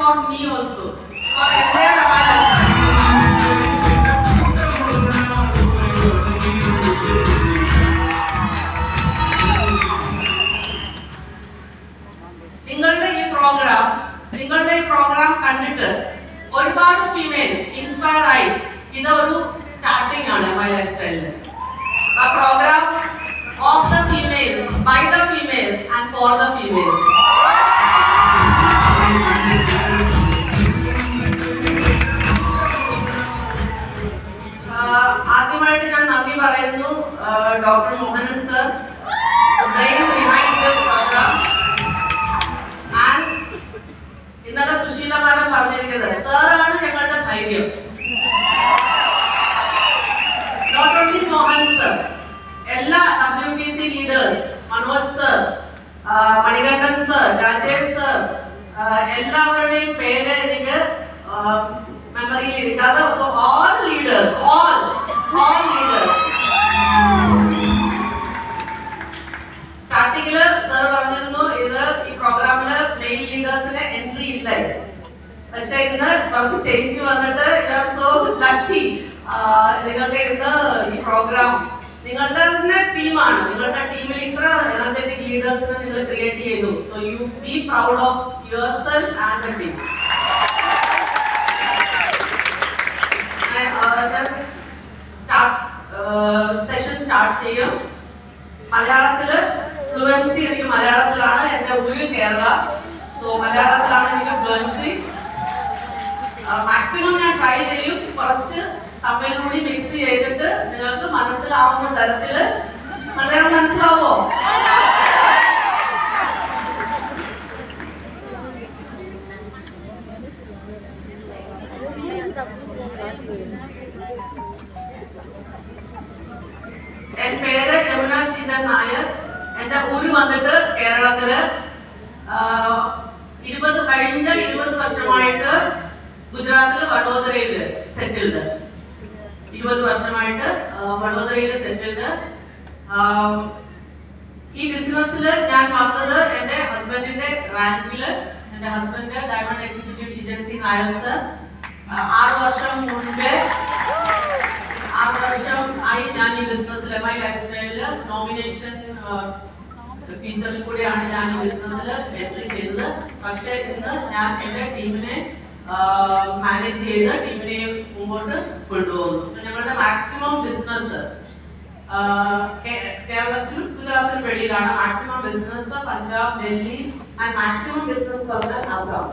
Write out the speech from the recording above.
for me also. For entire my life. നിങ്ങളുടെ ഈ programme കണ്ടിട്ട് ഒരുപാട് ഫീമെയിൽസ് ഇൻസ്പയർ ആയി ഇതൊരു സ്റ്റാർട്ടിംഗ് ആണ് മൈ ലൈഫ് സ്റ്റൈലിൽ. ആ programme of the females, by the females and for the females. ആദ്യമായിട്ട് ഞാൻ നന്ദി പറയുന്നു doctor Mohanan sir, the brain behind this program. ഇന്നലെ സുശീല മാഡം പറഞ്ഞിരിക്കുന്നത് സാറാണ് ഞങ്ങളുടെ ധൈര്യം. നോട്ട് ഓൺലി മോഹൻ സർ, എല്ലാ WTC leaders, Manoj sir, Manikandan sir, Rajesh sir, എല്ലാവരുടെയും പേര് എനിക്ക് മെമ്മറിയിൽ ഇരിക്കാതെ ഓൾ ലീഡേഴ്സ്, ഓൾ ലീഡേഴ്സ്. സ്റ്റാർട്ടിങ്ങില് സർ പറഞ്ഞിരുന്നു ഇത് ഈ പ്രോഗ്രാമില് മെയിൻ ലീഡേഴ്സിന് എൻട്രി ഇല്ല, പക്ഷെ ഇന്ന് കുറച്ച് ചേഞ്ച് വന്നിട്ട് സോ ലക്കി. നിങ്ങൾക്ക് ഇന്ന് ഈ പ്രോഗ്രാം നിങ്ങളുടെ തന്നെ ടീമാണ്, നിങ്ങളുടെ ടീമിൽ ഇത്ര എനർജറ്റിക് ലീഡേഴ്സിനെ നിങ്ങൾ ക്രിയേറ്റ് ചെയ്തു. So you be proud of your self and the team. Session start ചെയ്യും. മലയാളത്തില് ഫ്ലുവൻസി എനിക്ക് മലയാളത്തിലാണ്, എന്റെ ഊര് കേരള, സോ മലയാളത്തിലാണ് എനിക്ക് ഫ്ലുവൻസി. മാക്സിമം ഞാൻ ട്രൈ ചെയ്യും, കുറച്ച് തമിഴ് കൂടി മിക്സ് ചെയ്തിട്ട് നിങ്ങൾക്ക് മനസ്സിലാവുന്ന തരത്തില്. മലയാളം മനസ്സിലാവോ? എന്റെ പേര് യമുന ശ്രീധർ നായർ. എന്റെ ഊര് വന്നിട്ട് കേരളത്തില് കഴിഞ്ഞ 20 വർഷമായിട്ട് ഗുജറാത്തില് വഡോദരയില് സെറ്റിൽഡ്. 20 വർഷമായിട്ട് വഡോദരയില് സെറ്റിൽഡ്. ഈ ബിസിനസ്സിൽ ഞാൻ വന്നത് എന്റെ ഹസ്ബൻഡിന്റെ റാങ്കില്. എന്റെ husband diamond executive Shijancy Nair sir. 6 വർഷം ആയി ഞാൻ ഈ ബിസിനസ്സിൽ മൈ ലൈഫ് സ്റ്റൈലില് നോമിനേഷൻ ഫീച്ചറിൽ കൂടെയാണ് ഞാൻ ഈ ബിസിനസ്സിൽ എൻട്രി ചെയ്തത്. പക്ഷെ ഇന്ന് ഞാൻ എന്റെ ടീമിനെ മാനേജ് ചെയ്ത് ടീമിനെ മുമ്പോട്ട് കൊണ്ടുപോകുന്നു. ഞങ്ങളുടെ മാക്സിമം ബിസിനസ് കേരളത്തിലും ഗുജറാത്തിനും വെളിയിലാണ്. Maximum business Punjab, Delhi and maximum business Assam.